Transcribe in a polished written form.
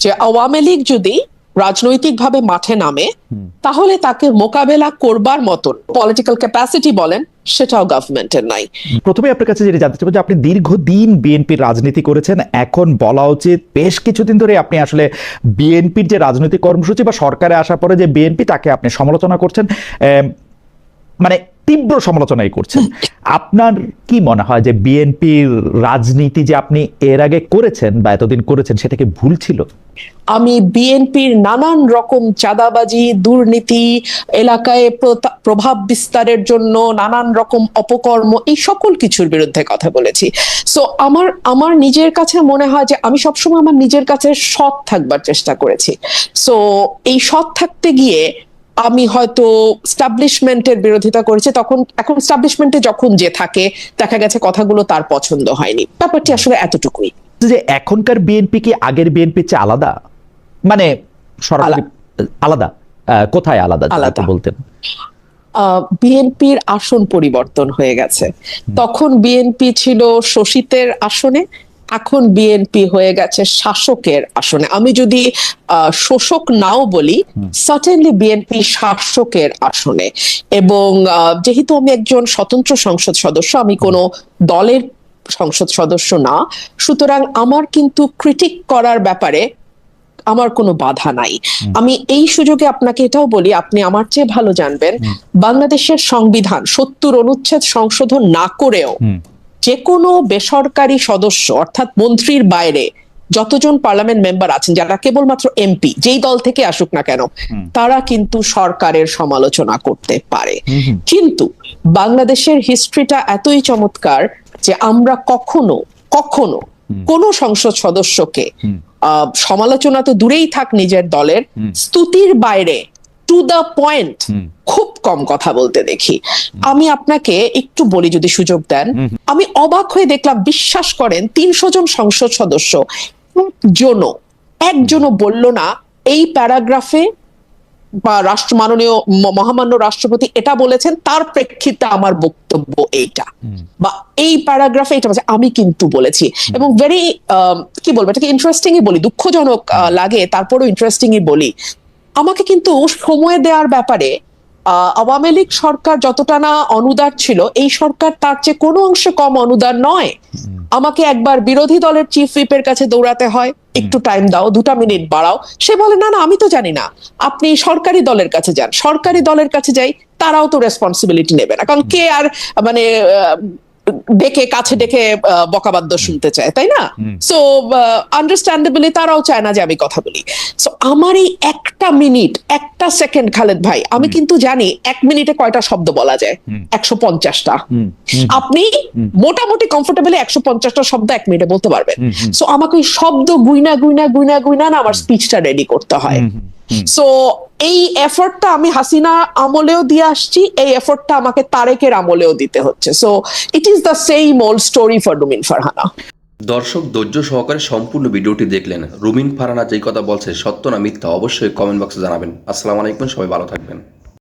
যে আওয়ামী লীগ যদি রাজনৈতিকভাবে মাঠে নামে তাহলে তাকে মোকাবেলা করবার মতন পলিটিক্যাল ক্যাপাসিটি বলেন সেটাও গভর্নমেন্টের নাই। প্রথমে আপনার কাছে যেটা জানতে চাইবো যে আপনি দীর্ঘদিন বিএনপির রাজনীতি করেছেন, এখন বলা উচিত বেশ কিছুদিন ধরে আপনি আসলে বিএনপির যে রাজনৈতিক কর্মসূচি বা সরকারে আসার পরে যে বিএনপি তাকে আপনি সমালোচনা করছেন, মানে তীব্র সমালোচনাই করছেন। আপনার কি মনে হয় যে বিএনপির রাজনীতি যে আপনি এর আগে করেছেন বা এতদিন করেছেন সেটা কি ভুল ছিল? আমি বিএনপির নানান রকম চাঁদাবাজি, দুর্নীতি, এলাকায় প্রভাব বিস্তারের জন্য নানান রকম অপকর্ম, এই সকল কিছুর বিরুদ্ধে কথা বলেছি। সো আমার নিজের কাছে মনে হয় যে আমি সবসময় আমার নিজের কাছে সৎ থাকবার চেষ্টা করেছি। সো এই সৎ থাকতে গিয়ে আমি হয়তো স্টাবলিশমেন্টের বিরোধিতা করেছি, এখন স্টাবলিশমেন্টে যখন যে থাকে দেখা গেছে কথাগুলো তার পছন্দ হয়নি, ব্যাপারটি আসলে এতটুকুই। যে এখনকার বিএনপি কি আগের বিএনপির চেয়ে আলাদা? মানে সরাসরি আলাদা কোথায় আলাদা বলতেন? বিএনপির আসন পরিবর্তন হয়ে গেছে। তখন বিএনপি ছিল শোষিতের আসনে, এখন বিএনপি হয়ে গেছে শাসকের আসনে। আমি যদি শোষক নাও বলি, সার্টেনলি বিএনপি শাসকের আসনে। এবং যেহেতু আমি একজন স্বতন্ত্র সংসদ সদস্য, আমি কোনো দলের সংসদ সদস্য না, সুতরাং আমার কিন্তু ক্রিটিক করার ব্যাপারে আমার কোনো বাধা নাই। আমি এই সুযোগে আপনাকে এটাও বলি, আপনি আমার চেয়ে ভালো জানবেন বাংলাদেশের সংবিধান 70 অনুচ্ছেদ সংশোধন না করেও যে কোনো বেসরকারি সদস্য অর্থাৎ মন্ত্রীর বাইরে যতজন পার্লামেন্ট মেম্বার আছেন, যারা কেবলমাত্র এমপি, যেই দল থেকে আসুক না কেন, তারা কিন্তু সরকারের সমালোচনা করতে পারে। কিন্তু বাংলাদেশের হিস্ট্রিটা এতই চমৎকার যে আমরা কখনো কখনো কোন সংসদ সদস্যকে সমালোচনা তো দূরেই থাক, নিজের দলের স্তুতির বাইরে টু দ্য পয়েন্ট খুব কম কথা বলতে দেখি। আমি আপনাকে একটু বলি যদি সুযোগ দেন, আমি অবাক হয়ে দেখলাম, বিশ্বাস করেন 300 জন সংসদ সদস্য একজনও বলল না এই প্যারাগ্রাফে বা মাননীয় মহামান্য রাষ্ট্রপতি এটা বলেছেন, তার প্রেক্ষিতে আমার বক্তব্য এইটা, বা এই প্যারাগ্রাফে এটা বলেছে, আমি কিন্তু বলেছি। এবং ভেরি কি বলবো, এটাকে ইন্টারেস্টিংই বলি, দুঃখজনক লাগে তারপরেও ইন্টারেস্টিংই বলি, আমাকে কিন্তু সময় দেওয়ার ব্যাপারে আওয়ামী লীগ সরকার যতটা না অনুদার ছিল, এই সরকার তার চেয়ে কোনো অংশে কম অনুদার নয়। আমাকে একবার বিরোধী দলের চিফ হুইপের কাছে দৌড়াতে হয়, একটু টাইম দাও, 2 মিনিট বাড়াও। সে বলে না না আমি তো জানি না, আপনি সরকারি দলের কাছে যান। সরকারি দলের কাছে যাই, তারাও তো রেসপন্সিবিলিটি নেবে না, কারণ কে আর মানে কাছে ডেকে বকাবাদ্য শুনতে চায়, তাই না? সো আন্ডারস্ট্যান্ডেবলি তারাও চায় না যে আমি কথা বলি। সো আমার এই 1 মিনিট 1 সেকেন্ড, খালেদ ভাই, আমি কিন্তু জানি 1 মিনিটে কয়টা শব্দ বলা যায়, 150টা। আপনি মোটামুটি কমফোর্টেবলি 150টা শব্দ 1 মিনিটে বলতে পারবেন। সো আমাকে ওই শব্দ গুইনা গুইনা গুইনা গুইনা না আমার স্পিচটা রেডি করতে হয়। সো এই এফর্টটা আমি হাসিনা আমলেও দিয়ে আসছি, এই এফর্টটা আমাকে তারেকের আমলেও দিতে হচ্ছে। So it is the same old story for Rumin Farhana. দর্শক ধৈর্য সহকারে সম্পূর্ণ ভিডিওটি দেখলেন। রুমিন ফারহানা যেই কথা বলছে সত্য না মিথ্যা অবশ্যই কমেন্ট বক্সে জানাবেন। আসসালামু আলাইকুম, সবাই ভালো থাকবেন।